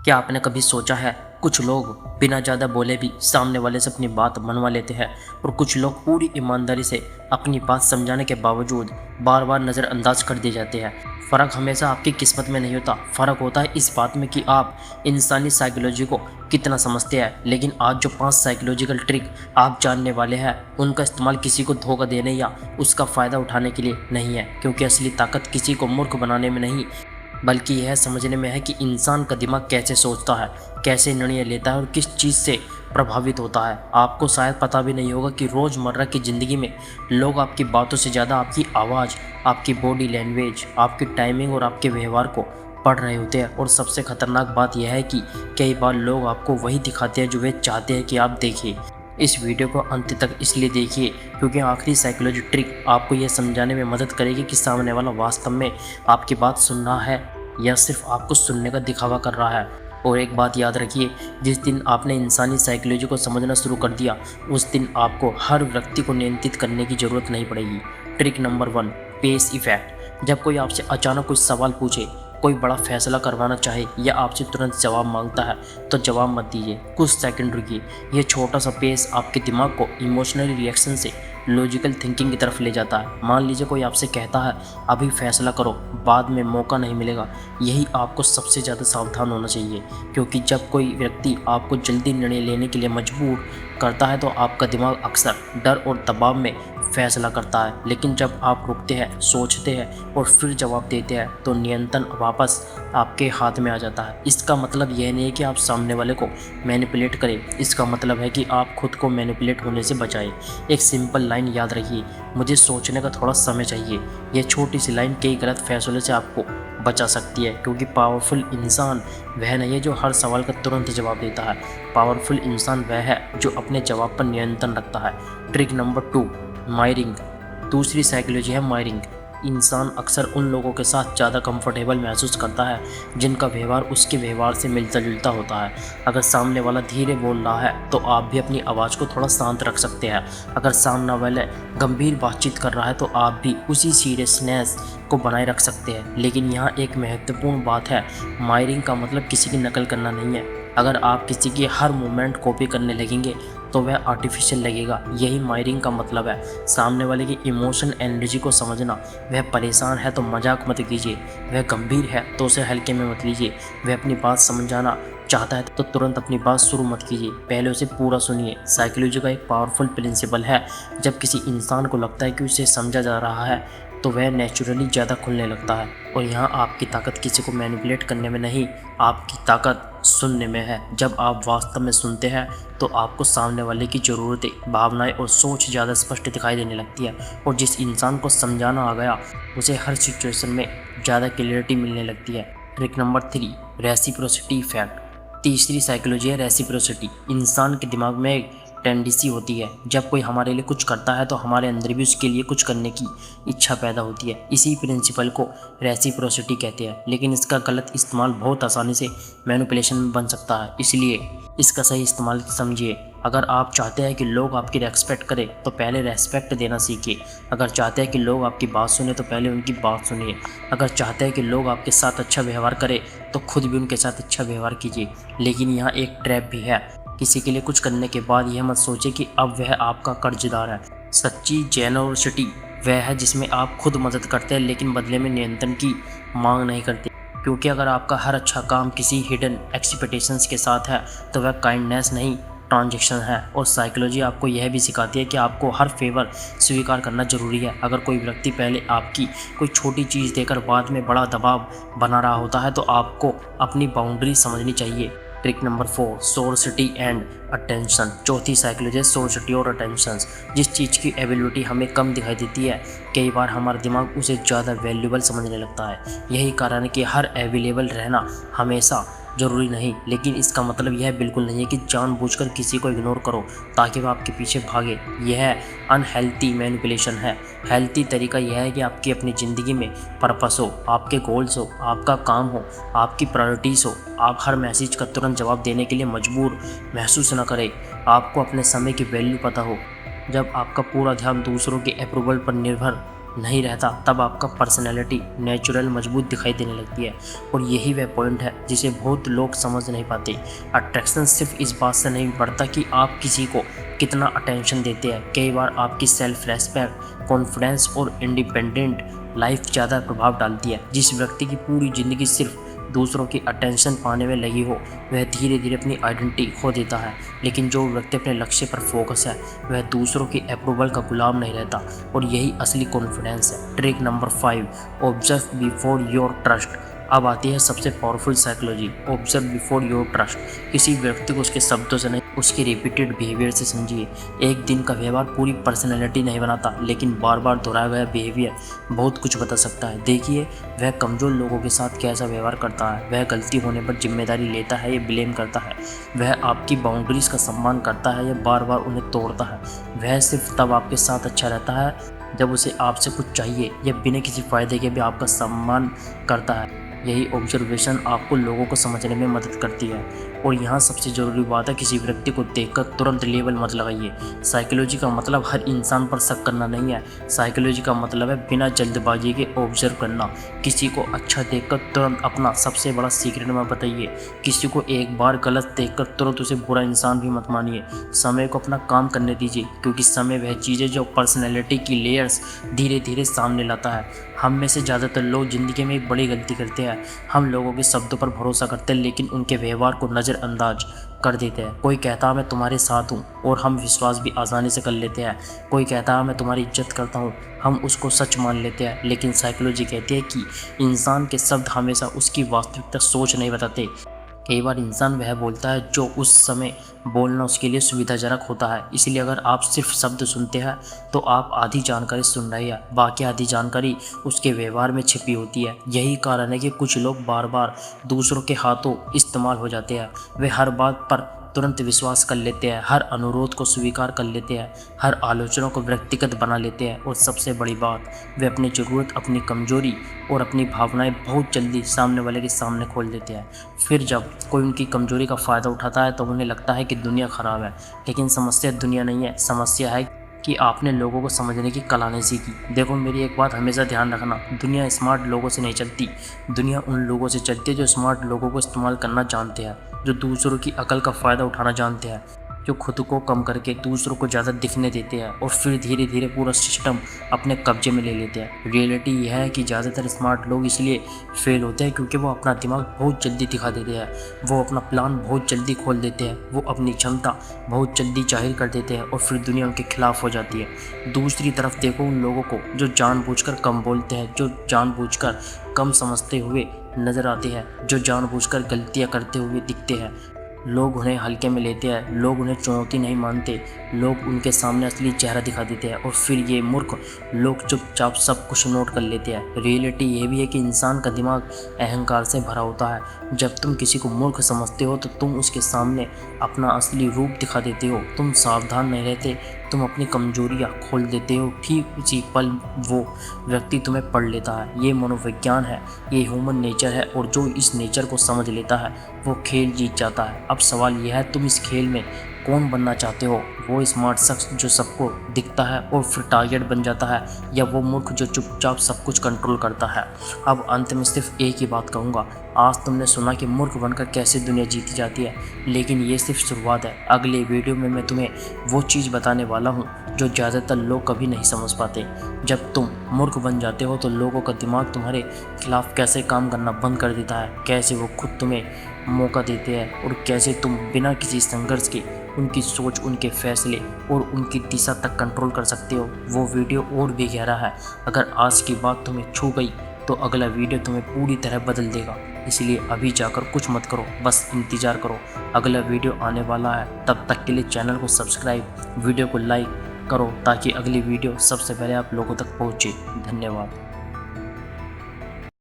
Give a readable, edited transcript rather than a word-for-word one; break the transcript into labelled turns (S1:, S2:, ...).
S1: क्या आपने कभी सोचा है, कुछ लोग बिना ज़्यादा बोले भी सामने वाले से अपनी बात मनवा लेते हैं और कुछ लोग पूरी ईमानदारी से अपनी बात समझाने के बावजूद बार बार नज़रअंदाज कर दिए जाते हैं। फ़र्क हमेशा आपकी किस्मत में नहीं होता, फ़र्क होता है इस बात में कि आप इंसानी साइकोलॉजी को कितना समझते हैं। लेकिन आज जो 5 साइकोलॉजिकल ट्रिक आप जानने वाले हैं, उनका इस्तेमाल किसी को धोखा देने या उसका फ़ायदा उठाने के लिए नहीं है, क्योंकि असली ताकत किसी को मूर्ख बनाने में नहीं, बल्कि यह समझने में है कि इंसान का दिमाग कैसे सोचता है, कैसे निर्णय लेता है और किस चीज़ से प्रभावित होता है। आपको शायद पता भी नहीं होगा कि रोज़मर्रा की ज़िंदगी में लोग आपकी बातों से ज़्यादा आपकी आवाज़, आपकी बॉडी लैंग्वेज, आपकी टाइमिंग और आपके व्यवहार को पढ़ रहे होते हैं। और सबसे खतरनाक बात यह है कि कई बार लोग आपको वही दिखाते हैं जो वे चाहते हैं कि आप देखिए। इस वीडियो को अंत तक इसलिए देखिए क्योंकि आखिरी साइकोलॉजी ट्रिक आपको यह समझाने में मदद करेगी कि सामने वाला वास्तव में आपकी बात सुन रहा है या सिर्फ आपको सुनने का दिखावा कर रहा है। और एक बात याद रखिए, जिस दिन आपने इंसानी साइकोलॉजी को समझना शुरू कर दिया, उस दिन आपको हर व्यक्ति को नियंत्रित करने की ज़रूरत नहीं पड़ेगी। Trick number 1, pace effect. जब कोई आपसे अचानक कुछ सवाल पूछे, कोई बड़ा फैसला करवाना चाहे या आपसे तुरंत जवाब मांगता है, तो जवाब मत दीजिए, कुछ सेकंड रुकिए। यह छोटा सा पेस आपके दिमाग को इमोशनल रिएक्शन से लॉजिकल थिंकिंग की तरफ ले जाता है। मान लीजिए कोई आपसे कहता है अभी फैसला करो, बाद में मौका नहीं मिलेगा। यही आपको सबसे ज़्यादा सावधान होना चाहिए, क्योंकि जब कोई व्यक्ति आपको जल्दी निर्णय लेने के लिए मजबूर करता है तो आपका दिमाग अक्सर डर और दबाव में फैसला करता है। लेकिन जब आप रुकते हैं, सोचते हैं और फिर जवाब देते हैं, तो नियंत्रण वापस आपके हाथ में आ जाता है। इसका मतलब यह नहीं है कि आप सामने वाले को मैनिपुलेट करें, इसका मतलब है कि आप खुद को मैनिपुलेट होने से बचाएं। एक सिंपल लाइन याद रखिए, मुझे सोचने का थोड़ा समय चाहिए। यह छोटी सी लाइन कई गलत फैसलों से आपको बचा सकती है, क्योंकि पावरफुल इंसान वह नहीं है जो हर सवाल का तुरंत जवाब देता है। पावरफुल इंसान वह है जो अपने जवाब पर नियंत्रण रखता है। Trick number 2, मायरिंग। दूसरी साइकोलॉजी है मायरिंग। इंसान अक्सर उन लोगों के साथ ज़्यादा कंफर्टेबल महसूस करता है जिनका व्यवहार उसके व्यवहार से मिलता जुलता होता है। अगर सामने वाला धीरे बोल रहा है तो आप भी अपनी आवाज़ को थोड़ा शांत रख सकते हैं। अगर सामने वाला गंभीर बातचीत कर रहा है तो आप भी उसी सीरियसनेस को बनाए रख सकते हैं। लेकिन यहाँ एक महत्वपूर्ण बात है, मायरिंग का मतलब किसी की नकल करना नहीं है। अगर आप किसी की हर मूवमेंट कॉपी करने लगेंगे तो वह आर्टिफिशियल लगेगा। यही मायरिंग का मतलब है। सामने वाले की इमोशन एनर्जी को समझना। वह परेशान है तो मजाक मत कीजिए, वह गंभीर है तो उसे हल्के में मत लीजिए, वह अपनी बात समझाना चाहता है तो तुरंत अपनी बात शुरू मत कीजिए, पहले उसे पूरा सुनिए। साइकोलॉजी का एक पावरफुल प्रिंसिपल है, जब किसी इंसान को लगता है कि उसे समझा जा रहा है तो वह नेचुरली ज़्यादा खुलने लगता है। और यहाँ आपकी ताकत किसी को मैनिपुलेट करने में नहीं, आपकी ताकत सुनने में है। जब आप वास्तव में सुनते हैं तो आपको सामने वाले की ज़रूरतें, भावनाएं और सोच ज़्यादा स्पष्ट दिखाई देने लगती है। और जिस इंसान को समझाना आ गया, उसे हर सिचुएशन में ज़्यादा क्लियरिटी मिलने लगती है। Trick number 3, reciprocity effect. तीसरी साइकोलॉजी है रेसिप्रोसिटी। इंसान के दिमाग में एक टेंडेंसी होती है, जब कोई हमारे लिए कुछ करता है तो हमारे अंदर भी उसके लिए कुछ करने की इच्छा पैदा होती है। इसी प्रिंसिपल को रेसिप्रोसिटी कहते हैं, लेकिन इसका गलत इस्तेमाल बहुत आसानी से मैनिपुलेशन में बन सकता है। इसलिए इसका सही इस्तेमाल समझिए। अगर आप चाहते हैं कि लोग आपकी रेस्पेक्ट करें तो पहले रेस्पेक्ट देना सीखिए। अगर चाहते हैं कि लोग आपकी बात सुने तो पहले उनकी बात सुनिए। अगर चाहते हैं कि लोग आपके साथ अच्छा व्यवहार करें तो खुद भी उनके साथ अच्छा व्यवहार कीजिए। लेकिन यहाँ एक ट्रैप भी है, किसी के लिए कुछ करने के बाद यह मत सोचिए कि अब वह आपका कर्जदार है। सच्ची जेनरोसिटी वह है जिसमें आप खुद मदद करते हैं लेकिन बदले में नियंत्रण की मांग नहीं करते। क्योंकि अगर आपका हर अच्छा काम किसी हिडन एक्सपेक्टेशंस के साथ है तो वह काइंडनेस नहीं, ट्रांजैक्शन है। और साइकोलॉजी आपको यह भी सिखाती है कि आपको हर फेवर स्वीकार करना ज़रूरी है। अगर कोई व्यक्ति पहले आपकी कोई छोटी चीज़ देकर बाद में बड़ा दबाव बना रहा होता है तो आपको अपनी बाउंड्री समझनी चाहिए। Trick number 4, scarcity and attention. चौथी साइकोलॉजी सोर्सिटी और अटेंशन। जिस चीज़ की एबिलिटी हमें कम दिखाई देती है, कई बार हमारा दिमाग उसे ज़्यादा वैल्यूबल समझने लगता है। यही कारण है कि हर अवेलेबल रहना हमेशा ज़रूरी नहीं, लेकिन इसका मतलब यह बिल्कुल नहीं है कि जानबूझकर किसी को इग्नोर करो ताकि वह आपके पीछे भागे। यह अनहेल्थी मैनिपुलेशन है। हेल्थी तरीका यह है कि आपकी अपनी ज़िंदगी में पर्पस हो, आपके गोल्स हो, आपका काम हो, आपकी प्रायोरिटीज़ हो। आप हर मैसेज का तुरंत जवाब देने के लिए मजबूर महसूस न करें। आपको अपने समय की वैल्यू पता हो। जब आपका पूरा ध्यान दूसरों के अप्रूवल पर निर्भर नहीं रहता तब आपका पर्सनैलिटी नेचुरल मजबूत दिखाई देने लगती है। और यही वह पॉइंट है जिसे बहुत लोग समझ नहीं पाते। अट्रैक्शन सिर्फ इस बात से नहीं बढ़ता कि आप किसी को कितना अटेंशन देते हैं, कई बार आपकी सेल्फ रेस्पेक्ट, कॉन्फिडेंस और इंडिपेंडेंट लाइफ ज़्यादा प्रभाव डालती है। जिस व्यक्ति की पूरी ज़िंदगी सिर्फ दूसरों की अटेंशन पाने में लगी हो वह धीरे धीरे अपनी आइडेंटिटी खो देता है। लेकिन जो व्यक्ति अपने लक्ष्य पर फोकस है वह दूसरों की अप्रूवल का गुलाम नहीं रहता। और यही असली कॉन्फिडेंस है। Trick number 5, observe before your trust. अब आती है सबसे powerful psychology, observe before your trust. किसी व्यक्ति को उसके शब्दों से नहीं, उसकी रिपीटेड बिहेवियर से समझिए। एक दिन का व्यवहार पूरी पर्सनैलिटी नहीं बनाता, लेकिन बार बार दोहराया गया बिहेवियर बहुत कुछ बता सकता है। देखिए वह कमज़ोर लोगों के साथ कैसा व्यवहार करता है, वह गलती होने पर जिम्मेदारी लेता है या ब्लेम करता है, वह आपकी बाउंड्रीज़ का सम्मान करता है या बार बार उन्हें तोड़ता है, वह सिर्फ तब आपके साथ अच्छा रहता है जब उसे आपसे कुछ चाहिए या बिना किसी फ़ायदे के भी आपका सम्मान करता है। यही ऑब्जर्वेशन आपको लोगों को समझने में मदद करती है। और यहाँ सबसे ज़रूरी बात है, किसी व्यक्ति को देखकर तुरंत लेबल मत लगाइए। साइकोलॉजी का मतलब हर इंसान पर शक करना नहीं है। साइकोलॉजी का मतलब है बिना जल्दबाजी के ऑब्जर्व करना। किसी को अच्छा देखकर तुरंत अपना सबसे बड़ा सीक्रेट मत बताइए। किसी को एक बार गलत देखकर तुरंत उसे बुरा इंसान भी मत मानिए। समय को अपना काम करने दीजिए, क्योंकि समय वह चीज़ है जो पर्सनैलिटी की लेयर्स धीरे धीरे सामने लाता है। हम में से ज़्यादातर लोग ज़िंदगी में एक बड़ी गलती करते हैं। हम लोगों के शब्दों पर भरोसा करते हैं, लेकिन उनके व्यवहार को नज़रअंदाज कर देते हैं। कोई कहता है मैं तुम्हारे साथ हूँ और हम विश्वास भी आसानी से कर लेते हैं। कोई कहता है मैं तुम्हारी इज्जत करता हूँ, हम उसको सच मान लेते हैं। लेकिन साइकोलॉजी कहती है कि इंसान के शब्द हमेशा उसकी वास्तविकता सोच नहीं बताते। कई बार इंसान वह बोलता है जो उस समय बोलना उसके लिए सुविधाजनक होता है। इसलिए अगर आप सिर्फ शब्द सुनते हैं तो आप आधी जानकारी सुन रहे हैं, बाकी आधी जानकारी उसके व्यवहार में छिपी होती है। यही कारण है कि कुछ लोग बार बार दूसरों के हाथों इस्तेमाल हो जाते हैं। वे हर बात पर तुरंत विश्वास कर लेते हैं, हर अनुरोध को स्वीकार कर लेते हैं, हर आलोचना को व्यक्तिगत बना लेते हैं। और सबसे बड़ी बात, वे अपनी ज़रूरत, अपनी कमजोरी और अपनी भावनाएं बहुत जल्दी सामने वाले के सामने खोल देते हैं। फिर जब कोई उनकी कमजोरी का फ़ायदा उठाता है तो उन्हें लगता है कि दुनिया ख़राब है। लेकिन समस्या दुनिया नहीं है, समस्या है कि आपने लोगों को समझने की कला नहीं सीखी। देखो मेरी एक बात हमेशा ध्यान रखना, दुनिया स्मार्ट लोगों से नहीं चलती, दुनिया उन लोगों से चलती है जो स्मार्ट लोगों को इस्तेमाल करना जानते हैं, जो दूसरों की अकल का फ़ायदा उठाना जानते हैं, जो खुद को कम करके दूसरों को ज़्यादा दिखने देते हैं और फिर धीरे धीरे पूरा सिस्टम अपने कब्जे में ले लेते हैं। रियलिटी यह है कि ज़्यादातर स्मार्ट लोग इसलिए फेल होते हैं क्योंकि वो अपना दिमाग बहुत जल्दी दिखा देते हैं, वो अपना प्लान बहुत जल्दी खोल देते हैं, वो अपनी क्षमता बहुत जल्दी जाहिर कर देते हैं और फिर दुनिया उनके खिलाफ हो जाती है। दूसरी तरफ देखो उन लोगों को जो जानबूझकर कम बोलते हैं, जो जानबूझकर कम समझते हुए नज़र आते हैं, जो जानबूझकर गलतियाँ करते हुए दिखते हैं। लोग उन्हें हल्के में लेते हैं, लोग उन्हें चुनौती नहीं मानते, लोग उनके सामने असली चेहरा दिखा देते हैं और फिर ये मूर्ख लोग चुपचाप सब कुछ नोट कर लेते हैं। रियलिटी ये भी है कि इंसान का दिमाग अहंकार से भरा होता है। जब तुम किसी को मूर्ख समझते हो तो तुम उसके सामने अपना असली रूप दिखा देते हो। तुम सावधान नहीं रहते, तुम अपनी कमजोरियाँ खोल देते हो। ठीक उसी पल वो व्यक्ति तुम्हें पढ़ लेता है। ये मनोविज्ञान है, ये ह्यूमन नेचर है और जो इस नेचर को समझ लेता है वो खेल जीत जाता है। अब सवाल यह है तुम इस खेल में कौन बनना चाहते हो, वो स्मार्ट शख्स जो सबको दिखता है और फिर टारगेट बन जाता है, या वो मूर्ख जो चुपचाप सब कुछ कंट्रोल करता है। अब अंत में सिर्फ एक ही बात कहूँगा, आज तुमने सुना कि मूर्ख बनकर कैसे दुनिया जीती जाती है, लेकिन ये सिर्फ शुरुआत है। अगले वीडियो में मैं तुम्हें वो चीज़ बताने वाला हूँ जो ज़्यादातर लोग कभी नहीं समझ पाते। जब तुम मूर्ख बन जाते हो तो लोगों का दिमाग तुम्हारे खिलाफ कैसे काम करना बंद कर देता है, कैसे वो खुद तुम्हें मौका देते हैं और कैसे तुम बिना किसी संघर्ष के उनकी सोच, उनके फैसले और उनकी दिशा तक कंट्रोल कर सकते हो। वो वीडियो और भी गहरा है। अगर आज की बात तुम्हें छू गई तो अगला वीडियो तुम्हें पूरी तरह बदल देगा। इसलिए अभी जाकर कुछ मत करो, बस इंतज़ार करो, अगला वीडियो आने वाला है। तब तक के लिए चैनल को सब्सक्राइब, वीडियो को लाइक करो ताकि अगली वीडियो सबसे पहले आप लोगों तक पहुँचे। धन्यवाद।